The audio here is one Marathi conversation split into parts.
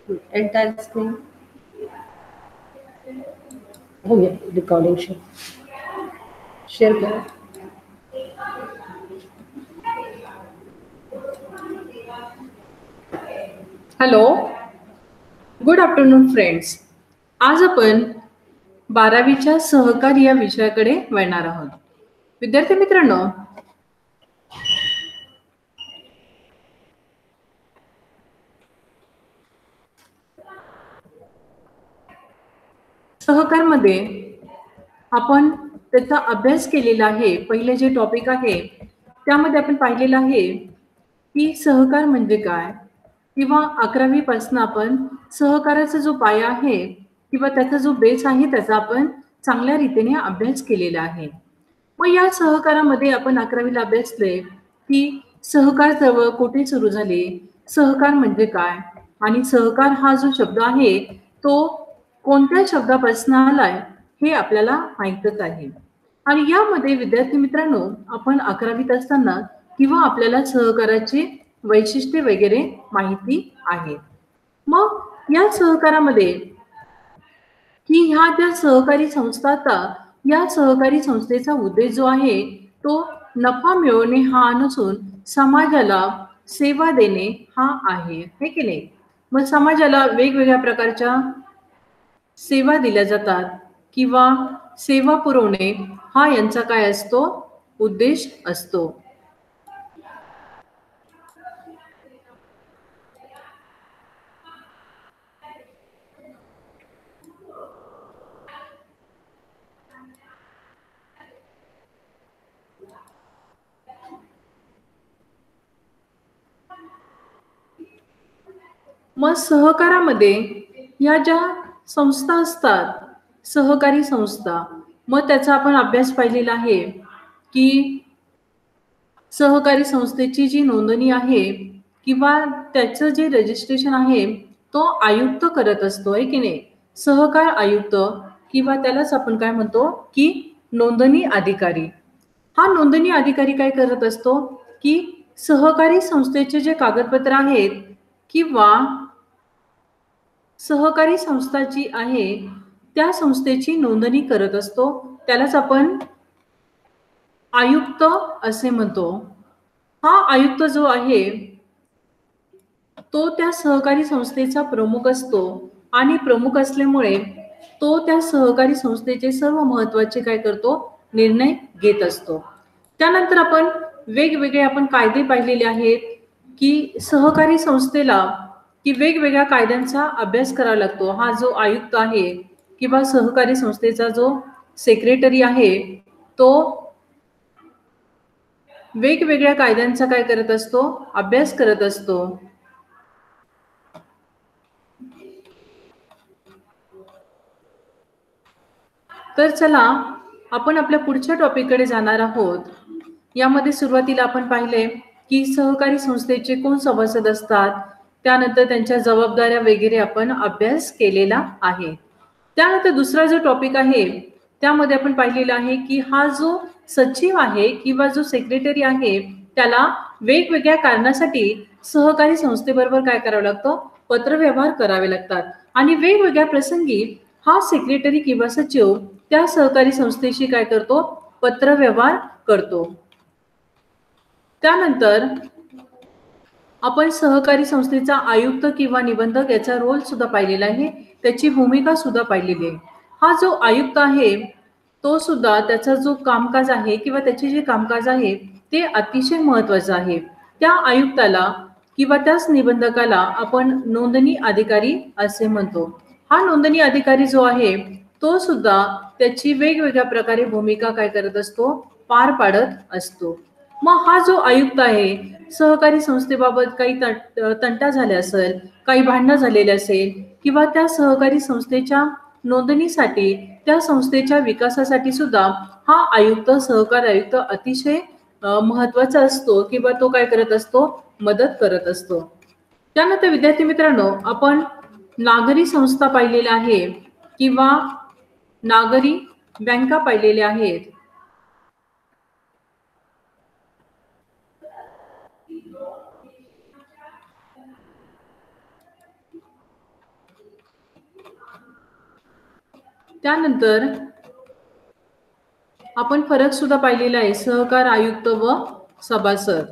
Entire screen. हो गया रिकॉर्डिंग शेयर करा. Hello, good afternoon friends. आज आपण 12वीच्या सहकार या विषयाकडे वळणार आहोत. विद्यार्थी मित्रांनो, सहकारमध्ये आपण त्याचा अभ्यास केलेला आहे. पहिले जे टॉपिक आहे त्यामध्ये आपण पाहिलेलं आहे की सहकार म्हणजे काय, किंवा 11वी पासून आपण सहकाराचा जो पाया आहे किंवा त्याचा जो बेस आहे त्याचा आपण चांगल्या रीतीने अभ्यास केलेला आहे. मग या सहकारामध्ये आपण 11वीला अभ्यासले की सहकार चळवळ कुठे सुरू झाली, सहकार म्हणजे काय, आणि सहकार हा जो शब्द आहे तो कोणत्या शब्दापासून आलाय हे आपल्याला माहीतच आहे. आणि यामध्ये विद्यार्थी मित्रांनो, आपण 11वीत असताना किंवा आपल्याला सहकाराचे वैशिष्ट्ये वगैरे माहिती आहे. मग या सहकारामध्ये की ह्या त्या सहकारी संस्थाचा, या सहकारी संस्थेचा उद्देश जो आहे तो नफा मिळवणे हा नसून समाजाला सेवा देणे हा आहे, हे की नाही. मग समाजाला वेगवेगळ्या प्रकारच्या सेवा दिल्या जातात किंवा सेवा पुरवणे हा यांचा काय असतो, उद्देश असतो. मग सहकारामध्ये या ज्या संस्था असतात, सहकारी संस्था, मग त्याचा आपण अभ्यास पाहिलेला आहे की सहकारी संस्थेची जी नोंदणी आहे किंवा त्याचं जे रजिस्ट्रेशन आहे तो आयुक्त करत असतो, आहे की नाही. सहकार आयुक्त किंवा त्यालाच आपण काय म्हणतो की नोंदणी अधिकारी. हा नोंदणी अधिकारी काय करत असतो की सहकारी संस्थेचे जे कागदपत्र आहेत किंवा सहकारी संस्था जी आहे त्या संस्थेची नोंदणी करत असतो. त्यालाच आपण आयुक्त असे म्हणतो. हा आयुक्त जो आहे तो त्या सहकारी संस्थेचा प्रमुख असतो आणि प्रमुख असल्यामुळे तो त्या सहकारी संस्थेचे सर्व महत्त्वाचे काय करतो, निर्णय घेत असतो. त्यानंतर आपण वेगवेगळे आपण कायदे पाहिलेले आहेत की सहकारी संस्थेला की वेगवेगळ्या कायद्यांचा अभ्यास करावा लागतो. हा जो आयुक्त आहे किंवा सहकारी संस्थेचा जो सेक्रेटरी आहे तो वेगवेगळ्या कायद्यांचा काय करत असतो, अभ्यास करत असतो. तर चला आपण आपल्या पुढच्या टॉपिककडे जाणार आहोत. यामध्ये सुरुवातीला आपण पाहिले की सहकारी संस्थेचे कोण सभासद असतात, त्यानंतर त्यांच्या जबाबदाऱ्या वगैरे आपण अभ्यास केलेला आहे. त्यानंतर दुसरा जो टॉपिक आहे त्यामध्ये आपण पाहिलेला आहे की हा जो सचिव आहे किंवा जो सेक्रेटरी आहे त्याला वेगवेगळ्या कारणासाठी सहकारी संस्थेबरोबर काय करावं लागतं, पत्रव्यवहार करावे लागतात. आणि वेगवेगळ्या प्रसंगी हा सेक्रेटरी किंवा सचिव त्या सहकारी संस्थेशी काय करतो, पत्रव्यवहार करतो. त्यानंतर आपण सहकारी संस्थेचा आयुक्त किंवा निबंधक याचा रोल सुद्धा पाहिलेला आहे, त्याची भूमिका सुद्धा पाहिलेली आहे. हा जो आयुक्त आहे तो सुद्धा त्याचा जो कामकाज आहे किंवा त्याचे जे कामकाज आहे ते अतिशय महत्त्वाचं आहे. त्या आयुक्ताला किंवा त्याच निबंधकाला आपण नोंदणी अधिकारी असे म्हणतो. हा नोंदणी अधिकारी जो आहे तो सुद्धा त्याची वेगवेगळ्या प्रकारे भूमिका काय करत असतो, पार पाडत असतो. मग हा जो आयुक्त आहे सहकारी संस्थेबाबत काही तंटा झाले असेल, काही भांडणं झालेले असेल किंवा त्या सहकारी संस्थेच्या नोंदणीसाठी, त्या संस्थेच्या विकासासाठी सुद्धा हा आयुक्त, सहकार आयुक्त अतिशय महत्त्वाचा असतो किंवा तो काय करत असतो, मदत करत असतो. त्यानंतर विद्यार्थी मित्रांनो, आपण नागरी संस्था पाहिलेल्या आहे किंवा नागरी बँका पाहिलेल्या आहेत. त्यानंतर आपण फरक सुद्धा पाहिलेला आहे, सहकार आयुक्त व सभासद.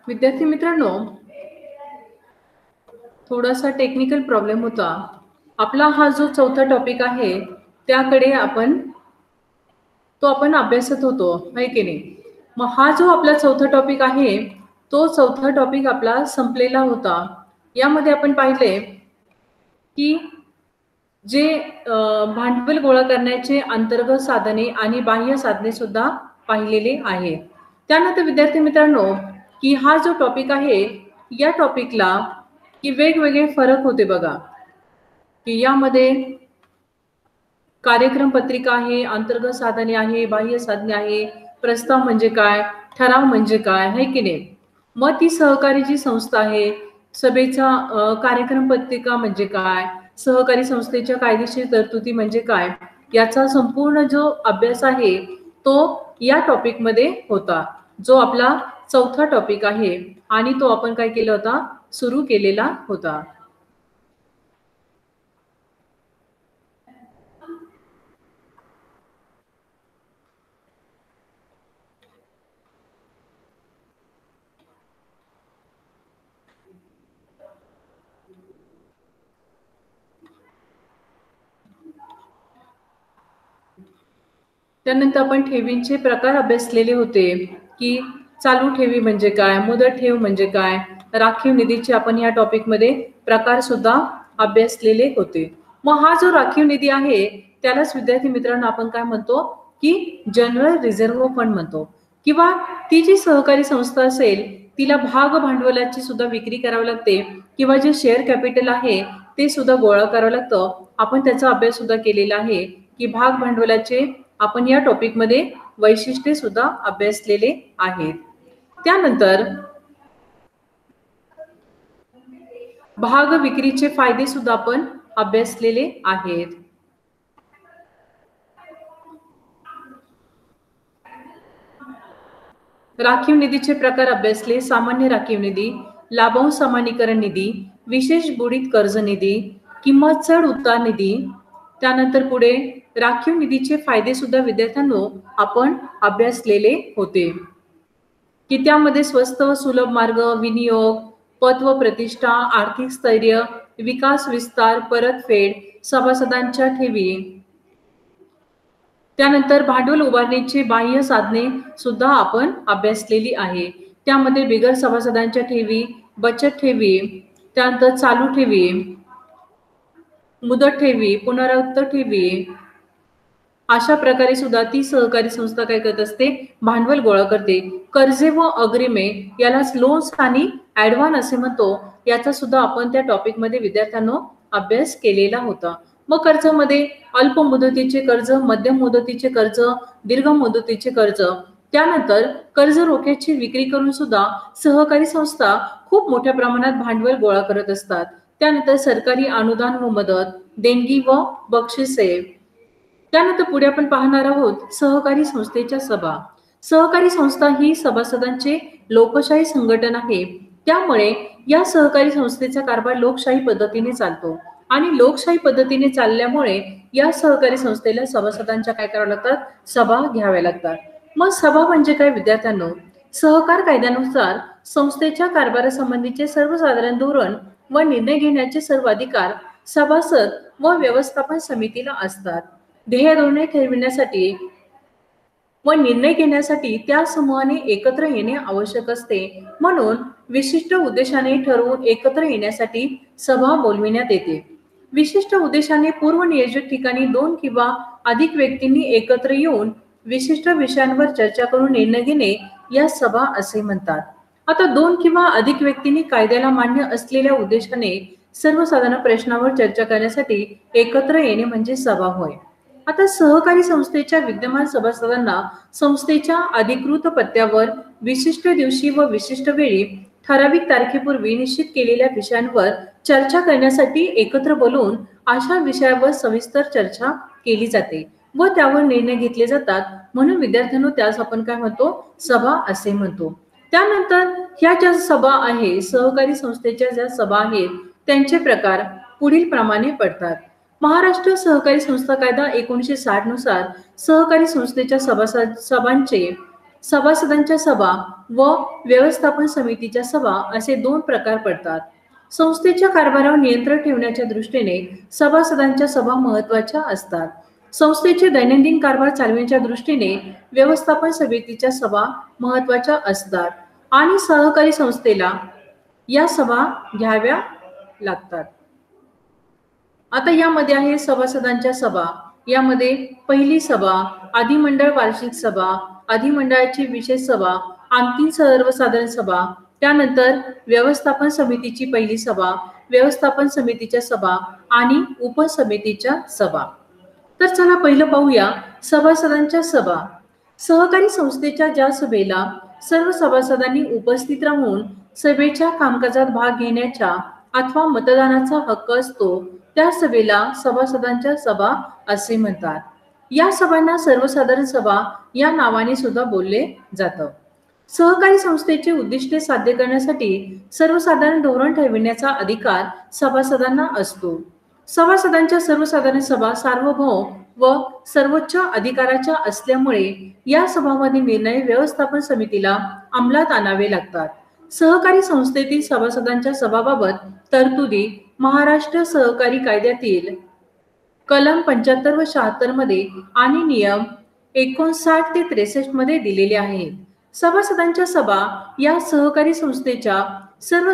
विद्यार्थी मित्रांनो, थोडासा टेक्निकल प्रॉब्लेम होता. आपला हा जो चौथा टॉपिक आहे त्याकडे आपण अभ्यासत होतो, आहे की नाही. मग हा जो आपला चौथा टॉपिक आहे तो चौथा टॉपिक आपला संपलेला होता. यामध्ये आपण पाहिले की जे भांडवल गोळा करण्याचे अंतर्गत साधने आणि बाह्य साधने सुद्धा पाहिलेले आहे. त्यानंतर विद्यार्थी मित्रांनो, की हा जो टॉपिक आहे या टॉपिकला की वेगवेगळे फरक होते बघा, की यामध्ये कार्यक्रम पत्रिका आहे, अंतर्गत साधने आहे, बाह्य साधने आहे, प्रस्ताव म्हणजे काय, ठराव म्हणजे काय, है की नाही. मग ती सहकारी जी संस्था आहे, सभेचा कार्यक्रम पत्रिका म्हणजे काय, सहकारी संस्थेच्या कायदेशीर तरतुदी म्हणजे काय, याचा संपूर्ण जो अभ्यास आहे तो या टॉपिक मध्ये होता, जो आपला चौथा टॉपिक आहे आणि तो आपण काय केला होता, सुरू केलेला होता. त्यानंतर आपण ठेवींचे प्रकार अभ्यासलेले होते, की चालू ठेवी म्हणजे काय, मुदत ठेव म्हणजे काय, राखीव निधीचे आपण या टॉपिक मध्ये प्रकार सुद्धा अभ्यासलेले होते. मग हा जो राखीव निधी आहे त्यालाच विद्यार्थी मित्रांनो आपण काय म्हणतो, की जनरल रिझर्व्ह फंड म्हणतो. किंवा ती जी सहकारी संस्था असेल तिला भाग भांडवलाची सुद्धा विक्री करावी लागते, किंवा जे शेअर कॅपिटल आहे ते सुद्धा गोळा करावं लागतं. आपण त्याचा अभ्यास सुद्धा केलेला आहे, की भाग भांडवलाचे आपण या टॉपिक मध्ये वैशिष्ट्ये सुद्धा अभ्यासलेले आहेत. त्यानंतर भाग विक्रीचे फायदे सुद्धा आपण अभ्यासलेले आहेत. राखीव निधीचे प्रकार अभ्यासले. सामान्य राखीव निधी, लाभांश समानीकरण निधी, विशेष बुडीत कर्ज निधी, किंमत चढ उतार निधी. त्यानंतर पुढे राखीव निधीचे फायदे सुद्धा विद्यार्थ्यांनो आपण अभ्यासलेले होते की त्यामध्ये स्वस्त व सुलभ मार्ग, विनियोग, पत व प्रतिष्ठा, आर्थिक स्थैर्य, विकास विस्तार, परतफेड, सभासदांच्या ठेवी. त्यानंतर भांडवल उभारणीची बाह्य साधने सुद्धा आपण अभ्यासलेली आहे. त्यामध्ये बिगर सभासदांच्या ठेवी, बचत ठेवी, त्यानंतर चालू ठेवी, मुदत ठेवी, पुनरावृत्त ठेवी. अशा प्रकारे सुद्धा ती सहकारी संस्था काय करत असते, भांडवल गोळा करते. कर्जे व अग्रिमे यालाच लोन्स आणि ऍडव्हान्स असे म्हणतो. याचा सुद्धा आपण त्या टॉपिक मध्ये विद्यार्थ्यांनो अभ्यास केलेला होता. मग कर्जामध्ये अल्प मुदतीचे कर्ज, मध्यम मुदतीचे कर्ज, दीर्घ मुदतीचे कर्ज, त्यानंतर कर्ज रोख्याची विक्री करून सुद्धा सहकारी संस्था खूप मोठ्या प्रमाणात भांडवल गोळा करत असतात. त्यानंतर सरकारी अनुदान व मदत, देणगी व बक्षिसे. त्यानंतर पुढे आपण पाहणार आहोत सहकारी संस्थेच्या सभा. सहकारी संस्था ही सभासदांचे लोकशाही संघटन आहे. त्यामुळे या सहकारी संस्थेचा कारभार लोकशाही पद्धतीने चालतो आणि लोकशाही पद्धतीने चालल्यामुळे या सहकारी संस्थेला सभासदांच्या काय कराव्या लागतात, सभा घ्याव्या लागतात. मग सभा म्हणजे काय विद्यार्थ्यांनो, सहकार कायद्यानुसार संस्थेच्या कारभारासंबंधीचे सर्वसाधारण धोरण व निर्णय घेण्याचे सर्व अधिकार सभासद व व्यवस्थापन समितीला असतात. ध्येय धोरणे ठरविण्यासाठी व निर्णय घेण्यासाठी त्या समूहाने एकत्र येणे आवश्यक असते. म्हणून विशिष्ट उद्देशाने ठरवून एकत्र येण्यासाठी सभा बोलविण्यात येते. विशिष्ट उद्देशाने पूर्व नियोजित ठिकाणी 2 किंवा अधिक व्यक्तींनी एकत्र येऊन विशिष्ट विषयांवर चर्चा करून निर्णय घेणे या सभा असे म्हणतात. आता 2 किंवा अधिक व्यक्तींनी कायद्याला मान्य असलेल्या उद्देशाने सर्वसाधारण प्रश्नावर चर्चा करण्यासाठी एकत्र येणे म्हणजे सभा होय. आता सहकारी संस्थेच्या विद्यमान सभासदांना संस्थेच्या अधिकृत पत्त्यावर विशिष्ट दिवशी व विशिष्ट वेळी ठराविक तारखेपूर्वी निश्चित केलेल्या विषयांवर चर्चा करण्यासाठी एकत्र बोलवून अशा विषयावर सविस्तर चर्चा केली जाते व त्यावर निर्णय घेतले जातात. म्हणून विद्यार्थ्यांनो त्यास आपण काय म्हणतो, सभा असे म्हणतो. त्यानंतर ह्या ज्या सभा आहे, सहकारी संस्थेच्या ज्या सभा आहेत त्यांचे प्रकार पुढील प्रमाणे पडतात. महाराष्ट्र सहकारी संस्था कायदा 1960 नुसार सहकारी संस्थेच्या सभासदांच्या सभा व व्यवस्थापन समितीच्या सभा असे 2 प्रकार पडतात. संस्थेच्या कारभारावर नियंत्रण ठेवण्याच्या दृष्टीने सभासदांच्या सभा महत्त्वाच्या असतात. संस्थेचे दैनंदिन कारभार चालविण्याच्या दृष्टीने व्यवस्थापन समितीच्या सभा महत्त्वाच्या असतात आणि सहकारी संस्थेला या सभा घ्याव्या लागतात. आता यामध्ये आहे सभासदांच्या सभा. यामध्ये पहिली सभा, अधिमंडळ वार्षिक सभा, अधिमंडळाची विशेष सभा, अंतिम सर्वसाधारण सभा, त्यानंतर व्यवस्थापन समितीची पहिली सभा, व्यवस्थापन समितीच्या सभा आणि उपसमितीच्या सभा. तर चला पहिलं पाहूया सभासदांच्या सभा. सहकारी संस्थेच्या ज्या सभेला सर्व सभासदांनी उपस्थित राहून सभेच्या कामकाजात भाग घेण्याच्या अथवा मतदानाचा हक्क असतो त्या सभेला सभासदांच्या सभा असे म्हणतात. या सभांना सर्वसाधारण सभा या नावाने सुद्धा बोलले जातं. सहकारी संस्थेचे उद्दिष्टे साध्य करण्यासाठी सर्वसाधारण धोरण ठरविण्याचा अधिकार सभासदांना असतो. सभासदांच्या सर्वसाधारण सभा सार्वभौम व सर्वोच्च अधिकाराच्या असल्यामुळे या सभांमध्ये निर्णय व्यवस्थापन समितीला अंमलात आणावे लागतात. सहकारी संस्थेतील सभासदांच्या सभाबाबत तरतुदी महाराष्ट्र सहकारी कायद्यातील कलम 75 व 76 मध्ये आणि नियम 59 ते 63 मध्ये दिलेले आहेत. सभासदांच्या सभा या सहकारी संस्थेच्या सर्व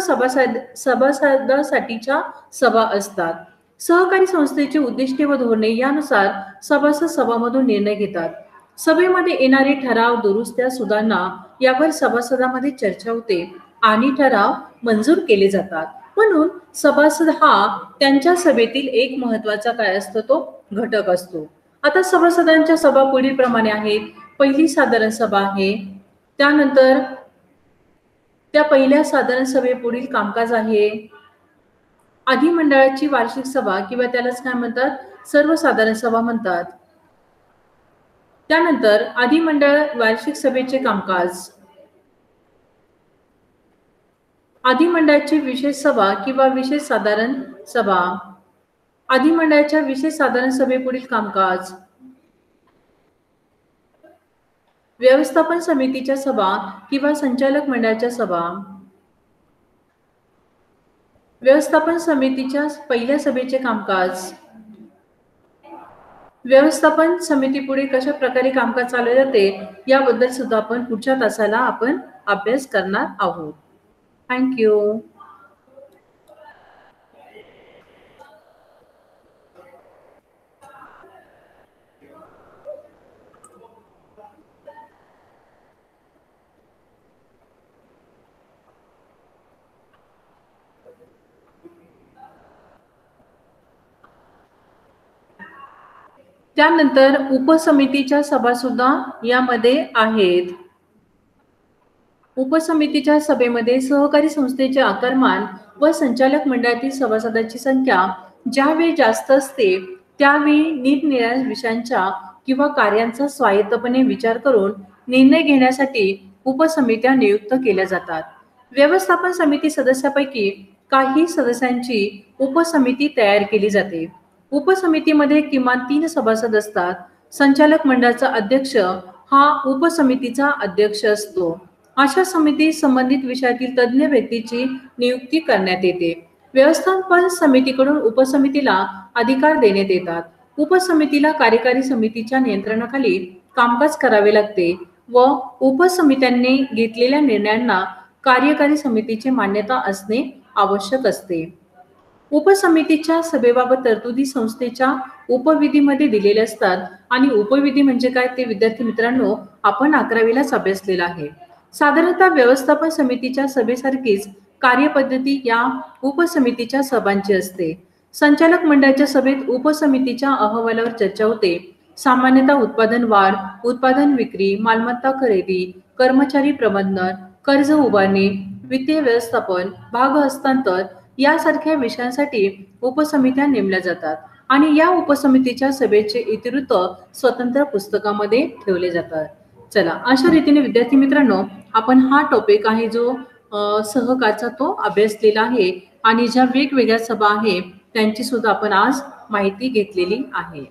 सभासदांसाठीच्या सभा असतात. सहकारी संस्थेची उद्दिष्टे व धोरणे यानुसार सभासद सभामधून निर्णय घेतात. सभेमध्ये येणारे ठराव, दुरुस्त्या, सुधारणा यावर सभासदांमध्ये चर्चा होते आणि ठराव मंजूर केले जातात. म्हणून सभासद हा त्यांच्या सभेतील एक महत्त्वाचा काय असतो, तो घटक असतो. आता सभासदांच्या सभा पुढील प्रमाणे आहेत. पहिली साधारण सभा आहे, त्यानंतर त्या पहिल्या साधारण सभेपुढील कामकाज आहे, अधिमंडळाची वार्षिक सभा किंवा त्यालाच काय म्हणतात, सर्वसाधारण सभा म्हणतात. त्यानंतर अधिमंडळ वार्षिक सभेचे कामकाज, अधिमंडळाची विशेष सभा किंवा विशेष साधारण सभा. अधिमंडळाच्या विशेष साधारण सभेपुढील कामकाज. व्यवस्थापन समितीच्या सभा किंवा संचालक मंडळाच्या सभा. व्यवस्थापन समितीच्या पहिल्या सभेचे कामकाज. व्यवस्थापन समितीपुढे कशा प्रकारे कामकाज चालवले जाते याबद्दल सुद्धा आपण पुढच्या तासाला आपण अभ्यास करणार आहोत. थँक्यू. त्यानंतर उपसमितीच्या सभा सुद्धा यामध्ये आहेत. उपसमितीच्या सभेमध्ये सहकारी संस्थेचे आकारमान व संचालक मंडळातील सभासदांची संख्या ज्यावेळी जास्त असते त्यावेळी निरनिराळ्या विषयांच्या किंवा कार्यांचा स्वायत्तपणे विचार करून निर्णय घेण्यासाठी उपसमित्या नियुक्त केल्या जातात. व्यवस्थापन समिती सदस्यापैकी काही सदस्यांची उपसमिती तयार केली जाते. उपसमितीमध्ये किमान 3 सभासद असतात. संचालक मंडळाचा अध्यक्ष हा उपसमितीचा अध्यक्ष असतो. अशा समिती संबंधित विषयातील तज्ज्ञ व्यक्तीची नियुक्ती करण्यात येते. व्यवस्थापन समितीकडून उपसमितीला अधिकार देण्यात येतात. उपसमितीला कार्यकारी समितीच्या नियंत्रणाखाली कामकाज करावे लागते व उपसमित्यांनी घेतलेल्या निर्णयांना कार्यकारी समितीची मान्यता असणे आवश्यक असते. उपसमितीच्या सभेबाबत तरतुदी संस्थेच्या उपविधीमध्ये दिलेले असतात आणि उपविधी म्हणजे काय ते विद्यार्थी मित्रांनो आपण 11वीलाच अभ्यासलेला आहे. साधारणतः व्यवस्थापन समितीच्या सभेसारखीच कार्यपद्धती या उपसमितीच्या सभांची असते. संचालक मंडळाच्या सभेत उपसमितीच्या अहवालावर चर्चा होते. सामान्यतः उत्पादन वाढ, उत्पादन विक्री, मालमत्ता खरेदी, कर्मचारी प्रबंधन, कर्ज उभारणी, वित्तीय व्यवस्थापन, भाग हस्तांतर यासारख्या विषयांसाठी उपसमित्या नेमल्या जातात आणि या उपसमितीच्या सभेचे इतिवृत्त स्वतंत्र पुस्तकामध्ये ठेवले जातात. चला अशा रीतीने विद्यार्थी मित्रांनो आपण हा टॉपिक आहे जो सहकारचा तो अभ्यासलेला आहे आणि ज्या वेगवेगळ्या सभा आहे त्यांची सुद्धा आपण आज माहिती घेतलेली आहे.